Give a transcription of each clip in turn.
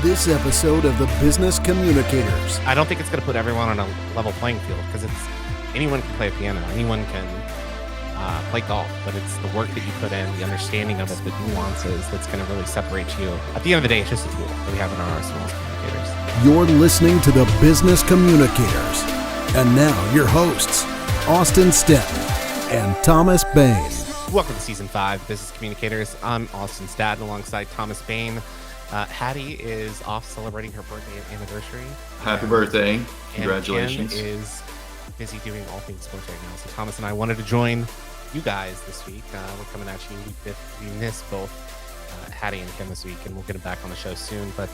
This episode of the Business Communicators. I don't think it's going to put everyone on a level playing field because anyone can play a piano, anyone can play golf, but it's the work that you put in, the understanding of it, the nuances that's going to really separate you. At the end of the day, it's just a tool that we have in our arsenal as communicators. You're listening to the Business Communicators. And now your hosts, Austin Stett and Thomas Bain. Welcome to Season 5, Business Communicators. I'm Austin Stett alongside Thomas Bain. Hattie is off celebrating her birthday anniversary. Happy birthday. Congratulations. And Ken is busy doing all things sports right now. So Thomas and I wanted to join you guys this week. We're coming at you. We missed both Hattie and Ken this week, and we'll get them back on the show soon. But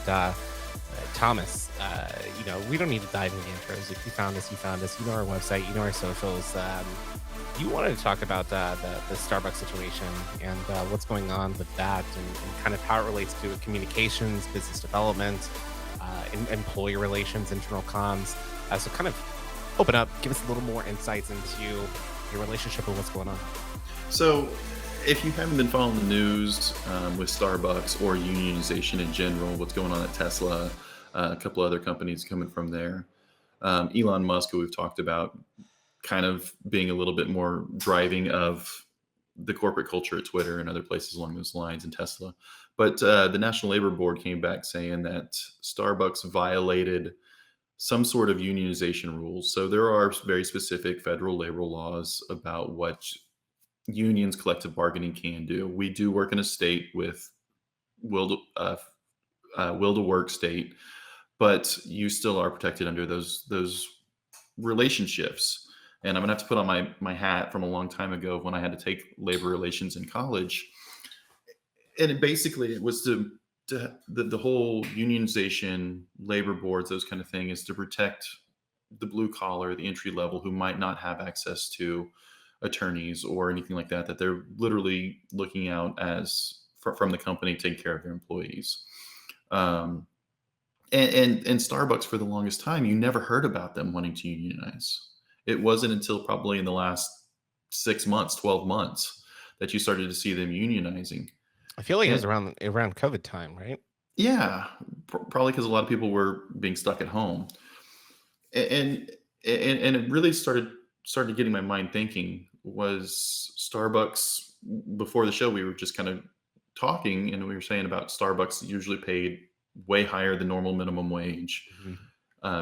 Thomas, we don't need to dive into the intros. If you found us, you found us. You know our website. You know our socials. You wanted to talk about the Starbucks situation and what's going on with that and kind of how it relates to communications, business development, employee relations, internal comms. So kind of open up, give us a little more insights into your relationship with what's going on. So if you haven't been following the news with Starbucks or unionization in general, what's going on at Tesla, a couple other companies coming from there, Elon Musk, who we've talked about, kind of being a little bit more driving of the corporate culture at Twitter and other places along those lines, and Tesla. But the National Labor Board came back saying that Starbucks violated some sort of unionization rules. So there are very specific federal labor laws about what unions, collective bargaining can do. We do work in a state with will to work state, but you still are protected under those relationships. And I'm gonna have to put on my hat from a long time ago when I had to take labor relations in college. And it was the whole unionization, labor boards, those kind of thing, is to protect the blue collar, the entry level, who might not have access to attorneys or anything like that, that they're literally looking out as from the company taking care of their employees. And Starbucks, for the longest time, you never heard about them wanting to unionize. It wasn't until probably in the last 6 months, 12 months that you started to see them unionizing. I feel like it was around COVID time, right? Yeah, probably because a lot of people were being stuck at home, and it really started getting my mind thinking. Was Starbucks, before the show, we were just kind of talking, and we were saying about Starbucks usually paid way higher than normal minimum wage,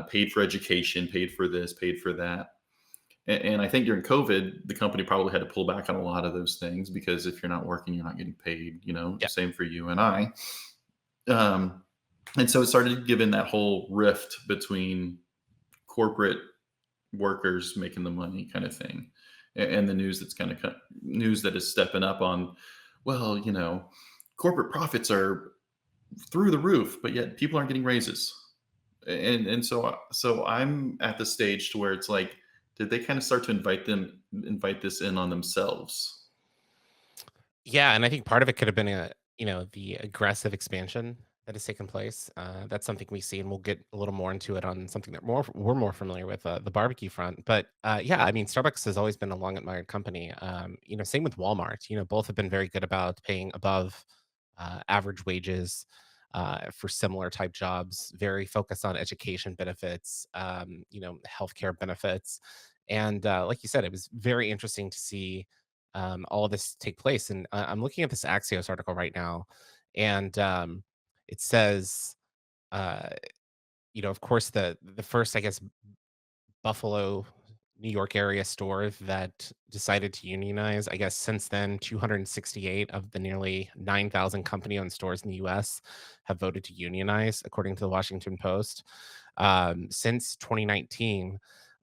paid for education, paid for this, paid for that. And I think during COVID, the company probably had to pull back on a lot of those things, because if you're not working, you're not getting paid, Yeah. Same for you and I. And so it started giving that whole rift between corporate workers making the money kind of thing, and the news news that is stepping up on, well, corporate profits are through the roof, but yet people aren't getting raises. And so I'm at the stage to where it's like, did they kind of start to invite this in on themselves? Yeah, and I think part of it could have been the aggressive expansion that has taken place. That's something we see, and we'll get a little more into it on something that we're more familiar with, the barbecue front. But yeah, I mean, Starbucks has always been a long admired company. Same with Walmart. Both have been very good about paying above average wages for similar type jobs. Very focused on education benefits, healthcare benefits, and like you said, it was very interesting to see all of this take place. And I'm looking at this Axios article right now, and it says, uh, of course, the first, I guess, Buffalo, New York area store that decided to unionize. I guess since then, 268 of the nearly 9,000 company-owned stores in the U.S. have voted to unionize, according to the Washington Post. Since 2019.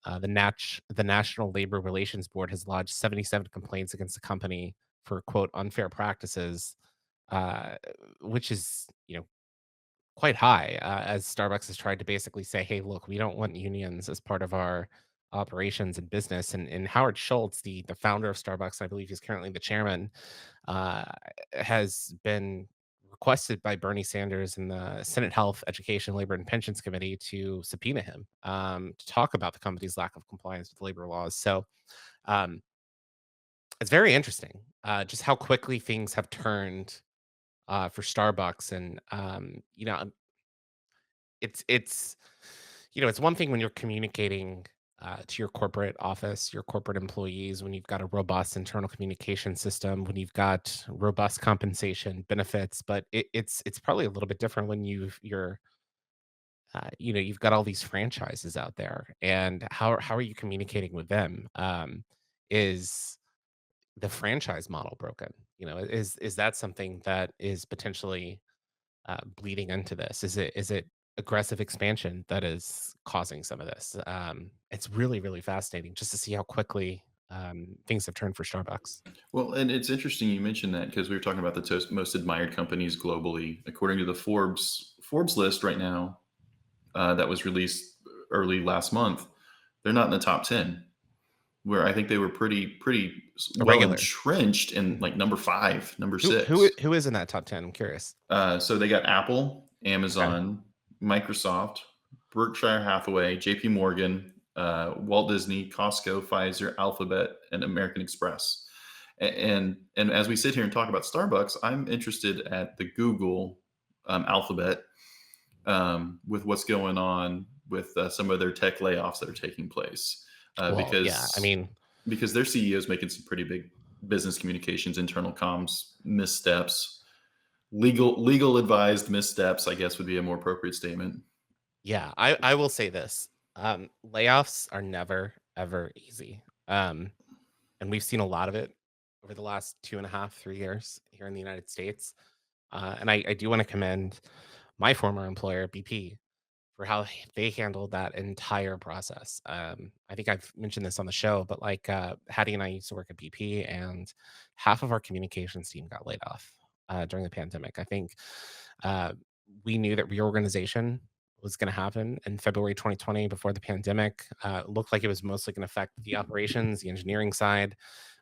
The National Labor Relations Board has lodged 77 complaints against the company for, quote, unfair practices, uh, which is, quite high, as Starbucks has tried to basically say, hey, look, we don't want unions as part of our operations and business. And Howard Schultz, the founder of Starbucks, I believe he's currently the chairman, uh, has been requested by Bernie Sanders and the Senate Health, Education, Labor, and Pensions Committee to subpoena him to talk about the company's lack of compliance with labor laws. So um, it's very interesting just how quickly things have turned for Starbucks. And, it's it's one thing when you're communicating to your corporate office, your corporate employees, when you've got a robust internal communication system, when you've got robust compensation benefits, but it's probably a little bit different when you've got all these franchises out there, and how are you communicating with them? Is the franchise model broken? Is that something that is potentially bleeding into this? Is it aggressive expansion that is causing some of this? It's really, really fascinating just to see how quickly things have turned for Starbucks. Well, and it's interesting you mentioned that because we were talking about the most admired companies globally. According to the Forbes list right now, that was released early last month, they're not in the top 10. Where I think they were pretty A well regular. entrenched in Mhm. like number 5, number Who who 6. i- who is in that top 10? I'm curious. So they got Apple, Okay. Amazon, Microsoft, Berkshire Hathaway, JP Morgan, Walt Disney, Costco, Pfizer, Alphabet, and American Express. And as we sit here and talk about Starbucks, I'm interested at the Google Alphabet with what's going on with some of their tech layoffs that are taking place Well, yeah. I mean, because their CEO is making some pretty big business communications, internal comms missteps, legal advised missteps, I guess would be a more appropriate statement. yeah. I will say this: layoffs are never ever easy, and we've seen a lot of it over the last 2.5, 3 years here in the United States. And I do want to commend my former employer, BP, for how they handled that entire process. I think I've mentioned this on the show, but like Hattie and I used to work at BP, and half of our communications team got laid off during the pandemic. I think uh, we knew that reorganization was going to happen in February 2020 before the pandemic. It looked like it was mostly going to affect the operations, the engineering side.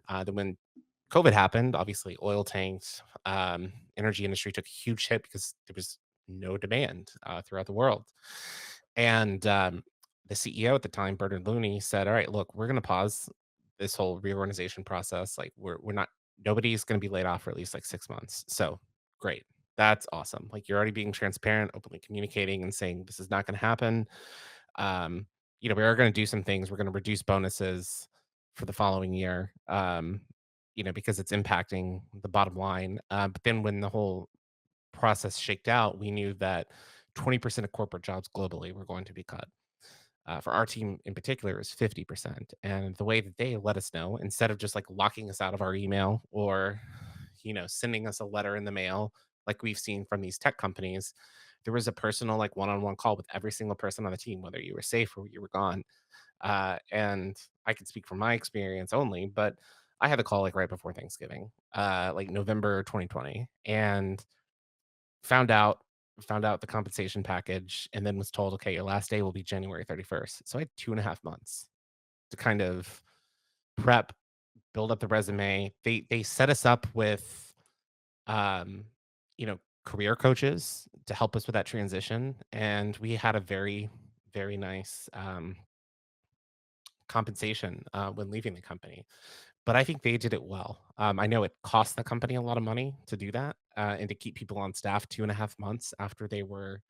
Then when COVID happened, obviously oil tanked. Energy industry took a huge hit because there was no demand throughout the world. And the CEO at the time, Bernard Looney, said, "All right, look, we're going to pause this whole reorganization process. Like, we're not, nobody's going to be laid off for at least like 6 months. So great, that's awesome. Like, you're already being transparent, openly communicating, and saying this is not going to happen. Um, we are going to do some things. We're going to reduce bonuses for the following year." Because it's impacting the bottom line. But then when the whole process shaked out, we knew that 20% of corporate jobs globally were going to be cut. For our team in particular, is 50%. And the way that they let us know, instead of just like locking us out of our email or, sending us a letter in the mail, like we've seen from these tech companies, there was a personal, like one on one call with every single person on the team, whether you were safe or you were gone. And I can speak from my experience only, but I had a call like right before Thanksgiving, like November 2020, and found out found out the compensation package, and then was told, okay, your last day will be January 31st. So I had 2.5 months to kind of prep, build up the resume. They set us up with um, career coaches to help us with that transition. And we had a very, very nice compensation when leaving the company. But I think they did it well. I know it cost the company a lot of money to do that and to keep people on staff 2.5 months after they were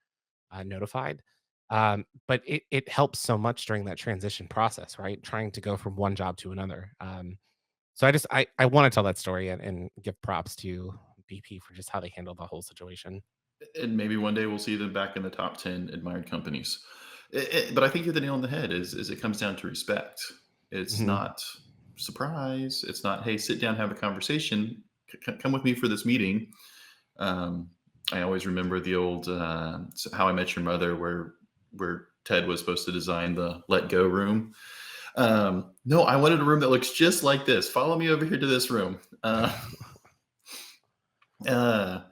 notified. But it helps so much during that transition process, right? Trying to go from one job to another. So I want to tell that story and give props to BP for just how they handled the whole situation. And maybe one day we'll see them back in the top 10 admired companies. But I think you're the nail on the head is it comes down to respect. It's Hmm. not surprise. It's not, hey, sit down, have a conversation. Come with me for this meeting. Um, I always remember the old How I Met Your Mother, where Ted was supposed to design the Let Go room. No, I wanted a room that looks just like this. Follow me over here to this room. Uh, and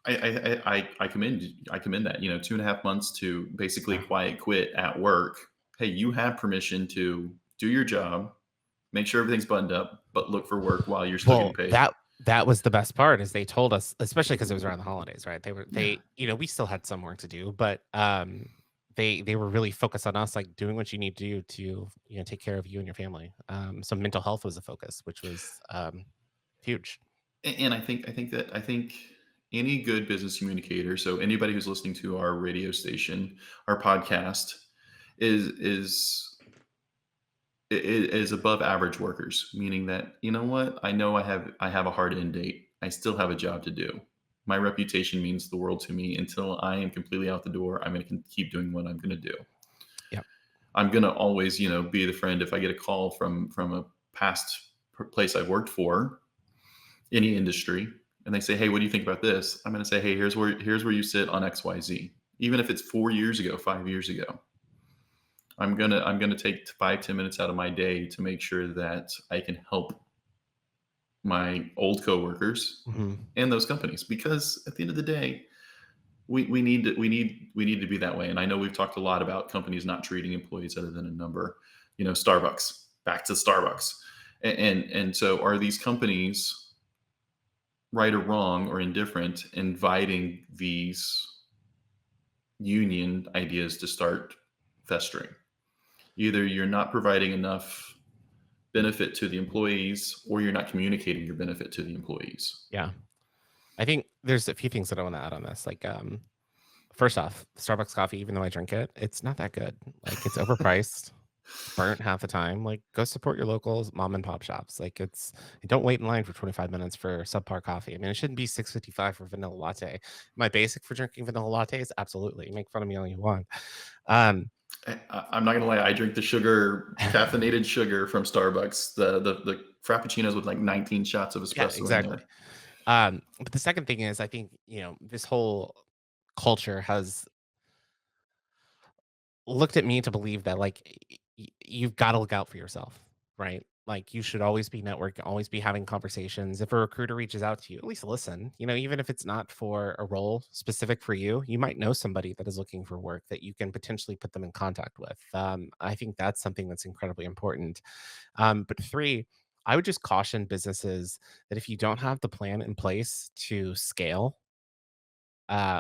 I commend that 2.5 months to basically Yeah. quiet quit at work. Hey, you have permission to do your job, make sure everything's buttoned up, but look for work while you're still getting Well, paid. that was the best part is they told us, especially because it was around the holidays, right? Yeah. We still had some work to do, but they were really focused on us, like doing what you need to do to, take care of you and your family. So mental health was a focus, which was huge. And I think any good business communicator, so anybody who's listening to our radio station, our podcast, is is above average workers, meaning that, you know what, I know I have a hard end date. I still have a job to do. My reputation means the world to me. Until I am completely out the door, I'm going to keep doing what I'm going to do. Yep. I'm going to always, be the friend. If I get a call from a past place I've worked for, any industry, and they say, "Hey, what do you think about this?" I'm going to say, "Hey, here's where you sit on XYZ." Even if it's 4 years ago, 5 years ago, I'm gonna take 5-10 minutes out of my day to make sure that I can help my old coworkers Hmm. and those companies, because at the end of the day, we need to be that way. And I know we've talked a lot about companies not treating employees other than a number. Starbucks, back to Starbucks. And so, are these companies, right or wrong or indifferent, inviting these union ideas to start festering? Either you're not providing enough benefit to the employees, or you're not communicating your benefit to the employees. Yeah. I think there's a few things that I want to add on this. Like, first off, Starbucks coffee, even though I drink it, it's not that good. Like, it's overpriced. It's burnt half the time. Like, go support your local mom and pop shops. Like, don't wait in line for 25 minutes for subpar coffee. I mean, it shouldn't be 6.55 for vanilla latte. My basic for drinking vanilla lattes, absolutely. Make fun of me all you want. Um, I'm not gonna lie, I drink the caffeinated sugar from Starbucks, the frappuccinos with like 19 shots of yeah, espresso in exactly. there. But the second thing is, I think, this whole culture has looked at me to believe that, like, you've got to look out for yourself, right? Like, you should always be networking, always be having conversations. If a recruiter reaches out to you, at least listen. Even if it's not for a role specific for you, you might know somebody that is looking for work that you can potentially put them in contact with. I think that's something that's incredibly important. But three, I would just caution businesses that if you don't have the plan in place to scale,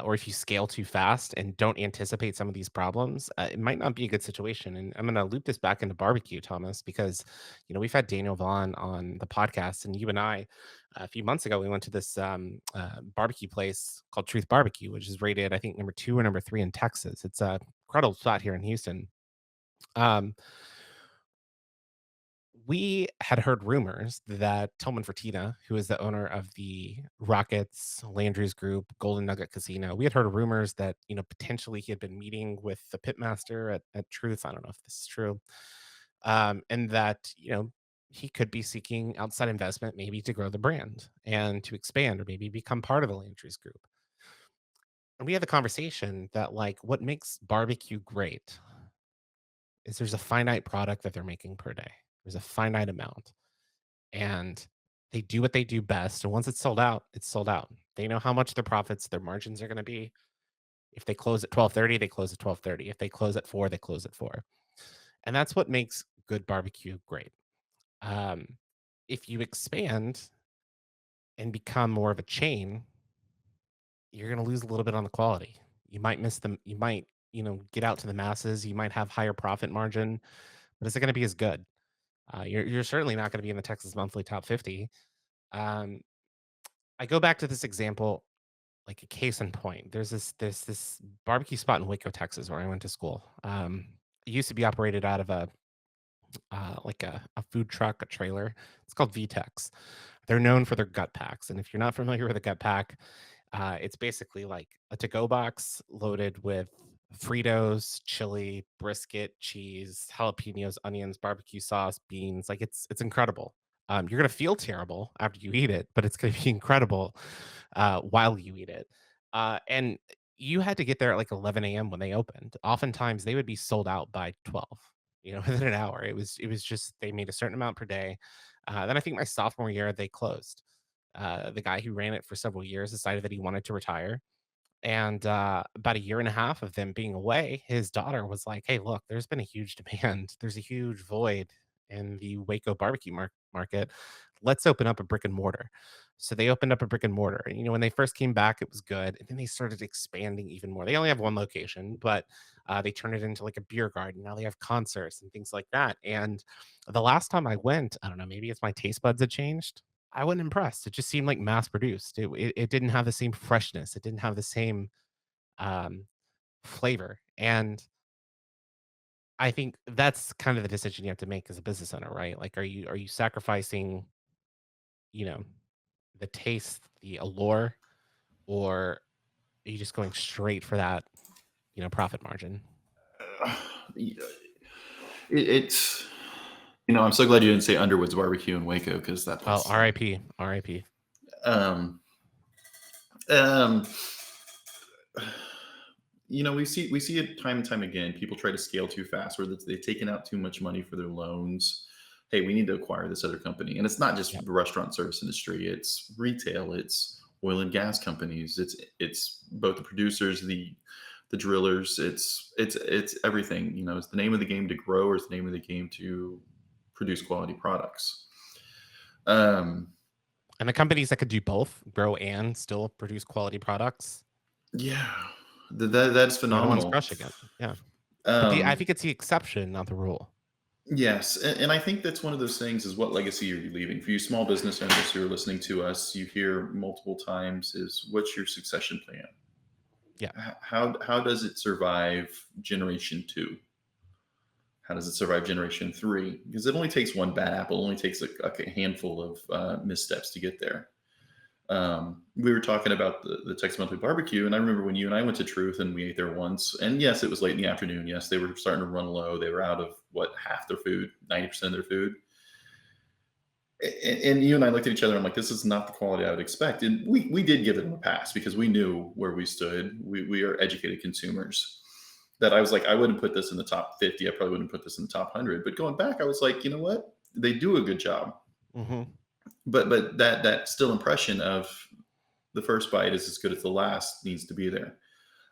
or if you scale too fast and don't anticipate some of these problems, it might not be a good situation. And I'm going to loop this back into barbecue, Thomas, because we've had Daniel Vaughn on the podcast, and you and I, a few months ago, we went to this barbecue place called Truth Barbecue, which is rated, I think, number 2 or number 3 in Texas. It's a incredible spot here in Houston. Um, we had heard rumors that Tillman Fertitta, who is the owner of the Rockets, Landry's Group, Golden Nugget Casino, we had heard rumors that, potentially he had been meeting with the pitmaster at Truth. I don't know if this is true. And that, he could be seeking outside investment, maybe to grow the brand and to expand, or maybe become part of the Landry's Group. And we had the conversation that, like, what makes barbecue great is there's a finite product that they're making per day. There's a finite amount, and they do what they do best. And once it's sold out, it's sold out. They know how much their profits, their margins are going to be. If they close at 12:30, they close at 12:30. If they close at 4, they close at 4. And that's what makes good barbecue great. Um, if you expand and become more of a chain, you're going to lose a little bit on the quality. You might miss them. You might, get out to the masses. You might have higher profit margin, but is it going to be as good? You're certainly not going to be in the Texas Monthly Top 50. Um, I go back to this example, like a case in point. There's this barbecue spot in Waco, Texas, where I went to school. It used to be operated out of like a food truck, a trailer. It's called VTEX. They're known for their gut packs, and if you're not familiar with a gut pack, it's basically like a to-go box loaded with Fritos, chili, brisket, cheese, jalapenos, onions, barbecue sauce, beans. Like, it's incredible. You're gonna feel terrible after you eat it, but it's gonna be incredible while you eat it. And you had to get there at like 11 a.m. when they opened. Oftentimes, they would be sold out by 12. Within an hour. It was just they made a certain amount per day. Then I think my sophomore year they closed. The guy who ran it for several years decided that he wanted to retire. And about a year and a half of them being away, his daughter was like, "Hey, look, there's been a huge demand. There's a huge void in the Waco barbecue market. Let's open up a brick and mortar." So they opened up a brick and mortar. And, when they first came back, it was good. And then they started expanding even more. They only have one location, but they turned it into like a beer garden. Now they have concerts and things like that. And the last time I went, I don't know, maybe it's my taste buds had changed. I wasn't impressed. It just seemed like mass produced. It didn't have the same freshness. It didn't have the same um, flavor. And I think that's kind of the decision you have to make as a business owner, right? Like, are you sacrificing, you know, the taste, the allure, or are you just going straight for that, profit margin? It, it's I'm so glad you didn't say Underwood's Barbecue in Waco because that Oh, place. RIP, RIP. Um, um, we see it time and time again. People try to scale too fast, where they've taken out too much money for their loans. Hey, we need to acquire this other company, and it's not just Yep. the restaurant service industry. It's retail. It's oil and gas companies. It's both the producers, the drillers. It's everything. Is the name of the game to grow, or is the name of the game to produce quality products? Um, And the companies that could do both, grow and still produce quality products, yeah, that's they're the ones phenomenal. crushing it. Yeah. But I Um, think it's the exception, not the rule. Yes, and I think that's one of those things is what legacy are you leaving? For you small business owners who are listening to us, you hear multiple times is what's your succession plan? Yeah. How does it survive generation 2? How does it survive generation 3? Because it only takes one bad apple, it only takes a handful of missteps to get there. We were talking about the Texas Monthly Barbecue, and I remember when you and I went to Truth and we ate there once. And yes, it was late in the afternoon. Yes, they were starting to run low. They were out of half their food, 90% of their food. And you and I looked at each other. I'm like, this is not the quality I would expect. And we did give them a pass because we knew where we stood. We are educated consumers. That I was like, I wouldn't put this in the top 50. I probably wouldn't put this in the top 100. But going back, I was like, you know what? They do a good job. Hmm. But that still impression of the first bite is as good as the last needs to be there.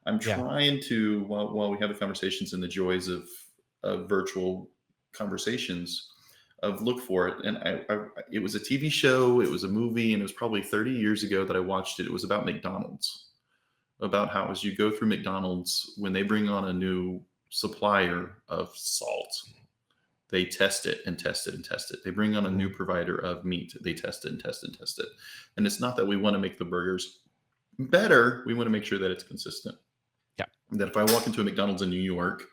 I'm Yeah. trying to, while we have the conversations and the joys of virtual conversations, of look for it. And it was a TV show, it was a movie, and it was probably 30 years ago that I watched it. It was about McDonald's, about how as you go through McDonald's, when they bring on a new supplier of salt, they test it and test it and test it. They bring on a new provider of meat, they test it and test it and test it. And it's not that we want to make the burgers better, we want to make sure that it's consistent. Yeah. That if I walk into a McDonald's in New York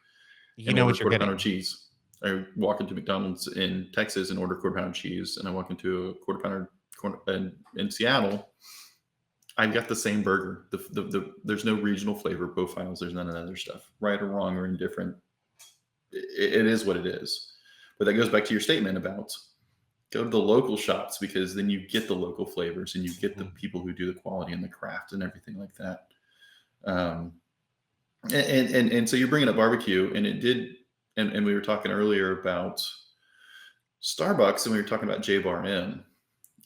You and know order what you're quarter pounder getting. cheese, I walk into McDonald's in Texas and order quarter pounder cheese, and I walk into a quarter pounder in Seattle, I've got the same burger. There's no regional flavor profiles. There's none of that other stuff, right or wrong or indifferent. It is what it is. But that goes back to your statement about go to the local shops, because then you get the local flavors and you get the people who do the quality and the craft and everything like that. Um, and so you're bringing up barbecue, and it did, and we were talking earlier about Starbucks, and we were talking about J Bar M,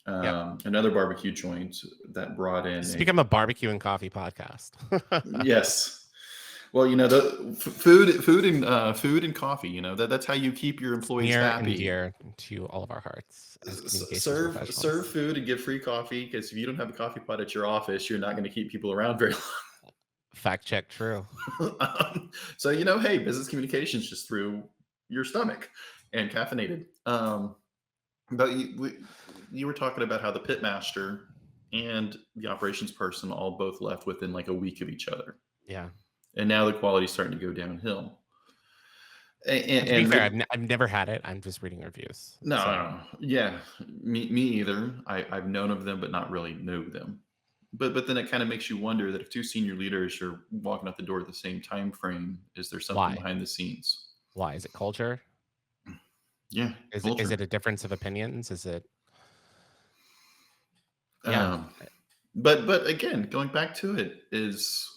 Yep. another barbecue joint that brought in It's become a barbecue and coffee podcast. yes. Well, the food and coffee. That's how you keep your employees Near and happy. dear to all of our hearts as communications Serve professionals. food and get free coffee, because if you don't have a coffee pot at your office, you're not going to keep people around very Fact check, true. long. So hey, business communications just through your stomach and caffeinated. But you were talking about how the pit master and the operations person all both left within like a week of each other, Yeah. and now the quality's starting to go downhill. And to be fair, I've never had it. I'm just reading reviews. No, yeah, me either. I've known of them, but not really know them. But then it kind of makes you wonder that if two senior leaders are walking out the door at the same time frame, is there something Why? behind the scenes? Why? Is it culture? Yeah, Is culture. it a difference of opinions? Is it? Yeah. But again, going back to it is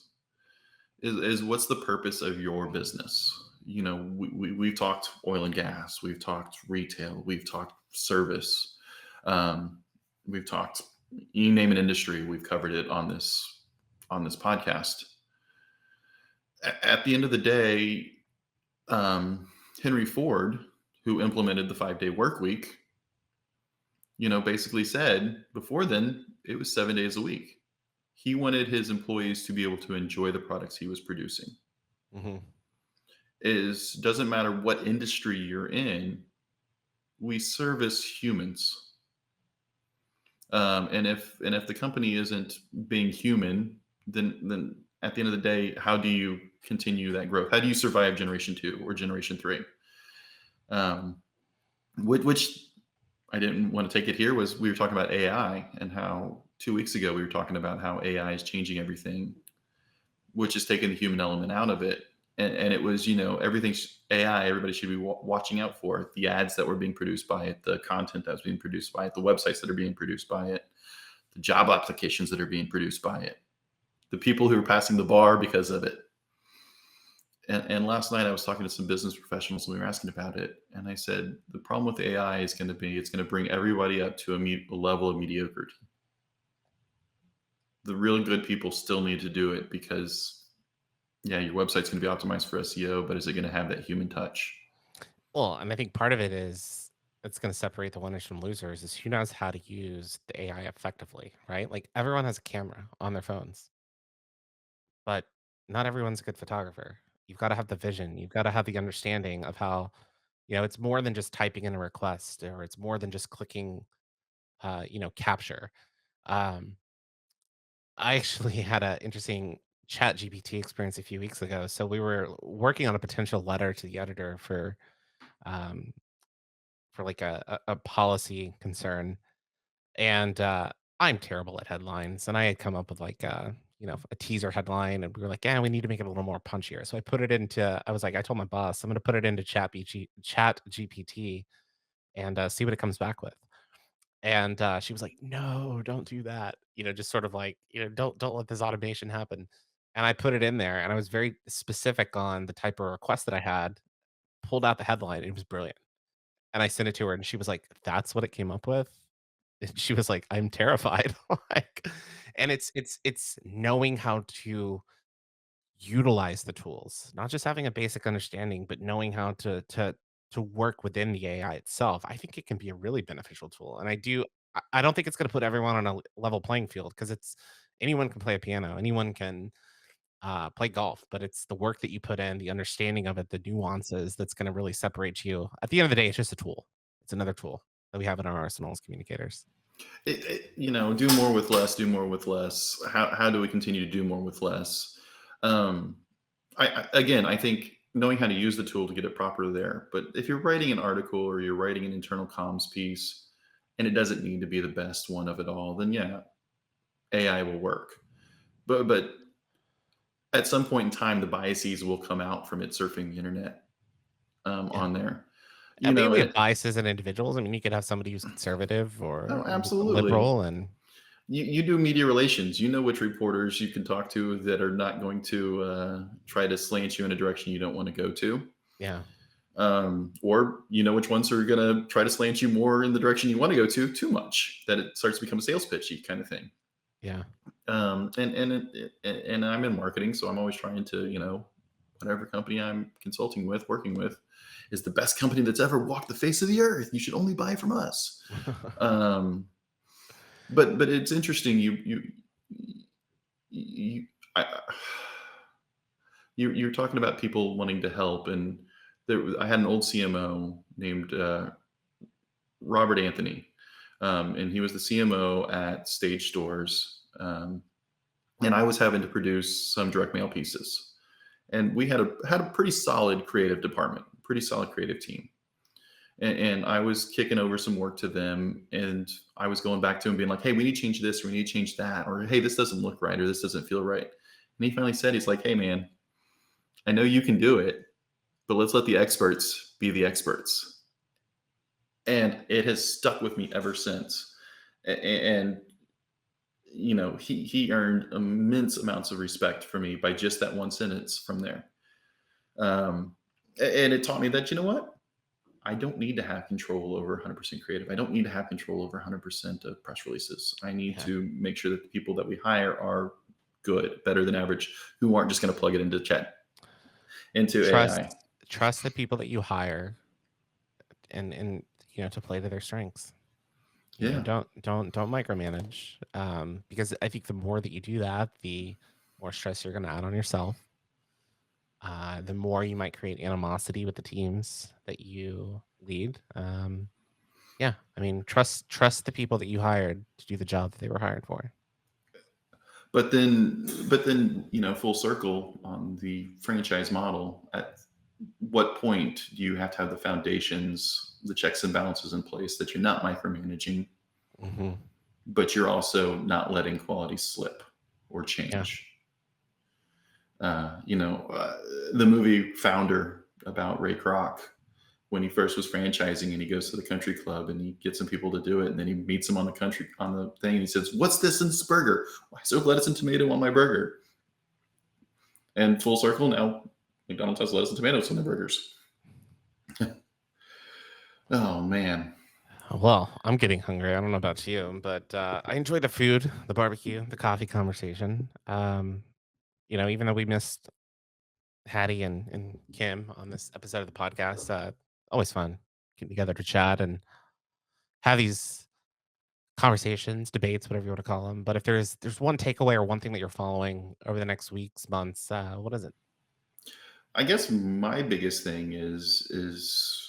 what's the purpose of your business? We've talked oil and gas, we've talked retail, we've talked service, we've talked, you name an industry, we've covered it on this podcast. At the end of the day, Henry Ford, who implemented the 5-day work week, basically said before then it was 7 days a week. He wanted his employees to be able to enjoy the products he was producing. Mm-hmm. Doesn't matter what industry you're in, we service humans. And if the company isn't being human, then at the end of the day, how do you continue that growth? How do you survive generation two or generation three? Um, which I didn't want to take it here was we were talking about AI and how 2 weeks ago we were talking about how AI is changing everything, which is taking the human element out of it. And it was, everything's AI, everybody should be watching out for it. The ads that were being produced by it, the content that was being produced by it, the websites that are being produced by it, the job applications that are being produced by it, the people who are passing the bar because of it. And last night I was talking to some business professionals and we were asking about it. And I said, the problem with AI is going to be, it's going to bring everybody up to a level of mediocrity. The really good people still need to do it because, yeah, your website's going to be optimized for SEO, but is it going to have that human touch? Well, and I think part of it is it's going to separate the winners from losers is who knows how to use the AI effectively, right? Like everyone has a camera on their phones, but not everyone's a good photographer. You've got to have the vision. You've got to have the understanding of how, it's more than just typing in a request or it's more than just clicking, capture. Um, I actually had an interesting ChatGPT experience a few weeks ago. So we were working on a potential letter to the editor um, for like a policy concern, and I'm terrible at headlines, and I had come up with like a teaser headline, and we were like, yeah, we need to make it a little more punchier. So I put it into. I was like, I told my boss, I'm going to put it into Chat GPT and see what it comes back with. And she was like, "No, don't do that." Just sort of like, don't let this automation happen. And I put it in there, and I was very specific on the type of request that I had. Pulled out the headline, it was brilliant, and I sent it to her, and she was like, "That's what it came up with." And she was like, "I'm terrified." Like, and it's knowing how to utilize the tools, not just having a basic understanding, but knowing how to work within the AI itself. I think it can be a really beneficial tool, and I don't think it's going to put everyone on a level playing field because it's anyone can play a piano, anyone can play golf, but it's the work that you put in, the understanding of it, the nuances that's going to really separate you. At the end of the day, it's just a tool. It's another tool that we have in our arsenal as communicators. Do more with less, do more with less. How do we continue to do more with less? Um, again, I think knowing how to use the tool to get it proper there. But if you're writing an article or you're writing an internal comms piece and it doesn't need to be the best one of it all, then yeah, AI will work. But at some point in time, the biases will come out from it surfing the internet Yeah. on there. I You mean, know, we have it, biases in individuals. I mean, you could have somebody who's conservative oh, or absolutely. liberal, and You do media relations. You know which reporters you can talk to that are not going to try to slant you in a direction you don't want to go to. yeah, Or you know which ones are going to try to slant you more in the direction you want to go to too much, that it starts to become a sales pitchy kind of thing. yeah. And I'm in marketing, so I'm always trying to, whatever company I'm consulting with, working with, is the best company that's ever walked the face of the earth. You should only buy from us. Um, but it's interesting. You I, you're talking about people wanting to help, and I had an old CMO named Robert Anthony, and he was the CMO at Stage Stores, and I was having to produce some direct mail pieces, and we had a pretty solid creative department, pretty solid creative team. And I was kicking over some work to them, and I was going back to him being like, hey, we need to change this, or we need to change that, or hey, this doesn't look right, or this doesn't feel right. And he finally said, he's like, hey man, I know you can do it, but let's let the experts be the experts. And it has stuck with me ever since. And he earned immense amounts of respect for me by just that one sentence from there. Um, and it taught me that, you know what? I don't need to have control over 100% creative. I don't need to have control over 100% of press releases. I need Yeah. to make sure that the people that we hire are good, better than average, who aren't just going to plug it into Trust AI. trust the people that you hire, and to play to their strengths. Yeah. Don't micromanage, because I think the more that you do that, the more stress you're going to add on yourself. The more you might create animosity with the teams that you lead. Yeah, I mean, trust the people that you hired to do the job that they were hired for. But then, full circle on the franchise model. At what point do you have to have the foundations, the checks and balances in place that you're not micromanaging, Hmm. but you're also not letting quality slip or Yeah. change? The movie Founder about Ray Kroc, when he first was franchising and he goes to the country club and he gets some people to do it, and then he meets them on the thing, and he says, "What's this in this burger? Why so lettuce and tomato on my burger?" And full circle now, McDonald's has lettuce and tomatoes on their burgers. Oh man. Well, I'm getting hungry. I don't know about you, but I enjoy the food, the barbecue, the coffee conversation. Even though we missed Hattie and Kim on this episode of the podcast, always fun getting together to chat and have these conversations, debates, whatever you want to call them. But if there's one takeaway or one thing that you're following over the next weeks, months, what is it? I guess my biggest thing is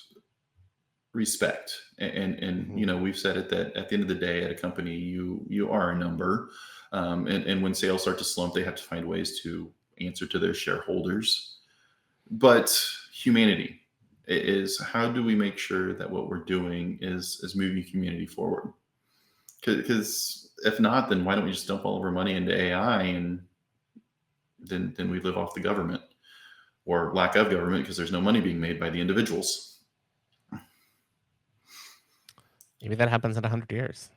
respect. And Hmm. we've said it that at the end of the day, at a company, you are a number. And when sales start to slump, they have to find ways to answer to their shareholders. But humanity is, how do we make sure that what we're doing is moving community forward? Because if not, then why don't we just dump all of our money into AI, and then we live off the government, or lack of government, because there's no money being made by the individuals. Maybe that happens in 100 years.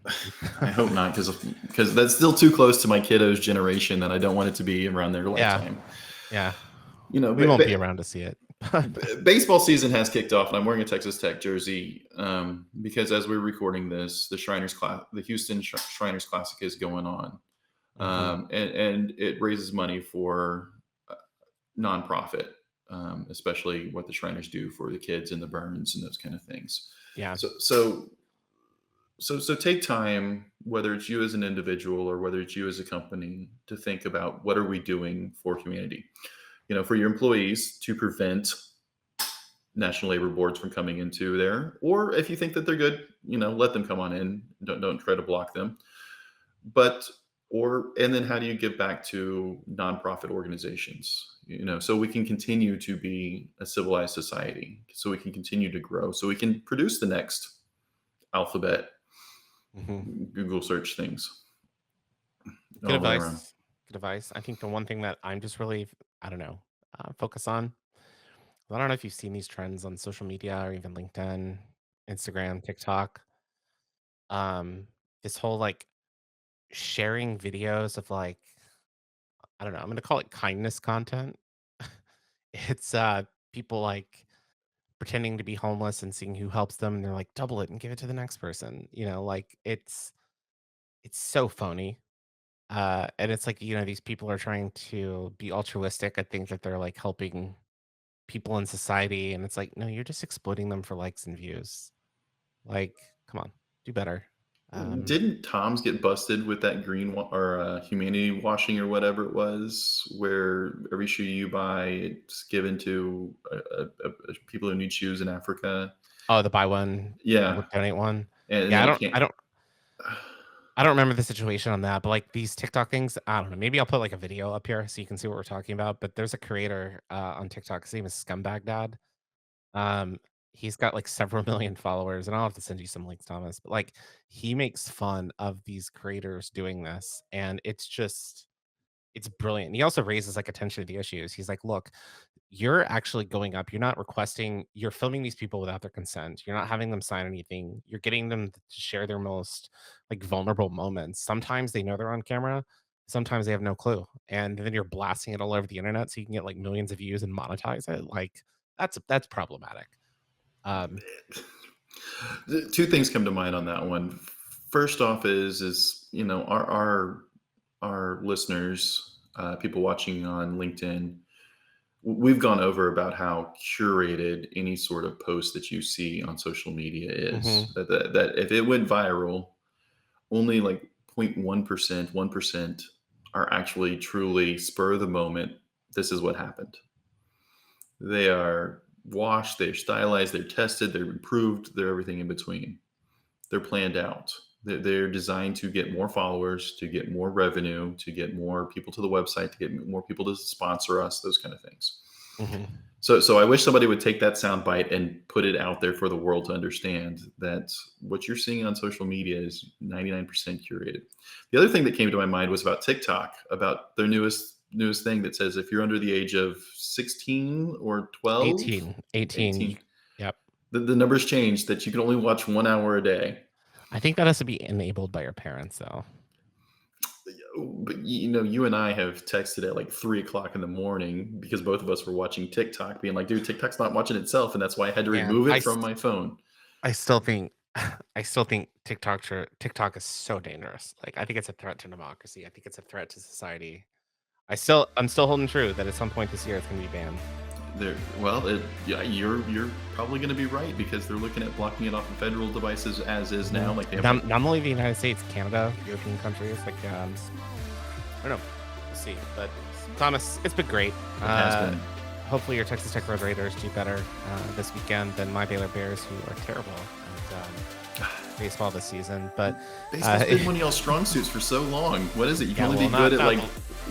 I hope not, because that's still too close to my kiddos' generation that I don't want it to be around their Yeah, lifetime. yeah. We Ba- won't be ba- around to see it. baseball season has kicked off, and I'm wearing a Texas Tech jersey because as we're recording this, the Houston Shriners Classic is going on, Hmm. and it raises money for nonprofit, especially what the Shriners do for the kids and the burns and those kind of things. Yeah. So take time, whether it's you as an individual or whether it's you as a company, to think about what are we doing for humanity. For your employees, to prevent national labor boards from coming into there, or if you think that they're good, let them come on in. Don't try to block them. But and then how do you give back to nonprofit organizations? So we can continue to be a civilized society, so we can continue to grow, so we can produce the next Alphabet, Hmm. Google search things Good all the way around. advice. Good advice. I think the one thing that I'm just really, I don't know, focus on. I don't know if you've seen these trends on social media or even LinkedIn, Instagram, TikTok. Um, this whole like sharing videos of like, I don't know, I'm gonna call it kindness content. It's people like pretending to be homeless and seeing who helps them, and they're like, double it and give it to the next person. Like it's so phony. And it's like, these people are trying to be altruistic. I think that they're like helping people in society, and it's like, no, you're just exploiting them for likes and views. Like, come on, do better. Um, Didn't Tom's get busted with that or humanity washing or whatever it was, where every shoe you buy, it's given to people who need shoes in Africa? oh, the buy one, Yeah, donate one. and Yeah, then it can't. I don't remember the situation on that, but like these TikTok things, I don't know. Maybe I'll put like a video up here so you can see what we're talking about. But there's a creator on TikTok. His name is Scumbag Dad. Um, he's got like several million followers, and I'll have to send you some links, Thomas. But like, he makes fun of these creators doing this, and it's brilliant. He also raises like attention to the issues. He's like, look, you're actually going up. You're not requesting, you're filming these people without their consent. You're not having them sign anything. You're getting them to share their most like vulnerable moments. Sometimes they know they're on camera, sometimes they have no clue. And then you're blasting it all over the internet so you can get like millions of views and monetize it. Like that's problematic. Um, Two things come to mind on that one. First off, is our listeners, people watching on LinkedIn, we've gone over about how curated any sort of post that you see on social media mhm. is. That if it went viral, only like 0.1%, 1% are actually truly spur of the moment. This is what happened. They are washed, they're stylized, they're tested, they're improved, they're everything in between. They're planned out. They're designed to get more followers, to get more revenue, to get more people to the website, to get more people to sponsor us, those kind of things. Mhm. So I wish somebody would take that soundbite and put it out there for the world to understand that what you're seeing on social media is 99% curated. The other thing that came to my mind was about TikTok, about their newest thing that says if you're under the age of 16 or 12, 18. 18, Yep. the numbers changed that you can only watch 1 hour a day. I think that has to be enabled by your parents, though. But you and I have texted at like 3 o'clock in the morning because both of us were watching TikTok, being like, dude, TikTok's not watching itself. And that's why I had to Man, remove it from my phone. I still think TikTok is so dangerous. Like, I think it's a threat to democracy. I think it's a threat to society. I'm still holding true that at some point this year it's going to be banned. You're probably going to be right because they're looking at blocking it off of federal devices as is now. Like they have not only the United States, Canada, European countries. Like, I don't know. We'll see. But Thomas, it's been great. It has been. Hopefully your Texas Tech Red Raiders do better this weekend than my Baylor Bears, who are terrible at baseball this season. But baseball's been one of y'all's strong suits for so long. What is it? You can only be good at like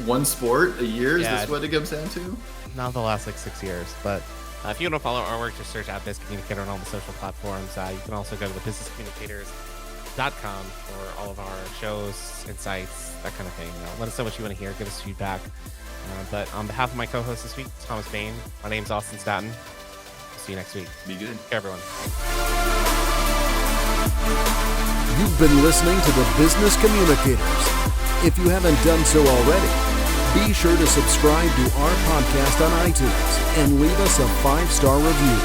one sport a year? Is this what it comes down to? Not the last like 6 years, but if you want to follow our work, just search Biz Communicator on all the social platforms. You can also go to thebusinesscommunicators.com for all of our shows, insights, that kind of thing. Let us know what you want to hear. Give us feedback. But on behalf of my co-host this week, Thomas Bain, my name's Austin Staton. See you next week. Be good. Take care, everyone. You've been listening to the Business Communicators. If you haven't done so already, be sure to subscribe to our podcast on iTunes and leave us a 5-star review.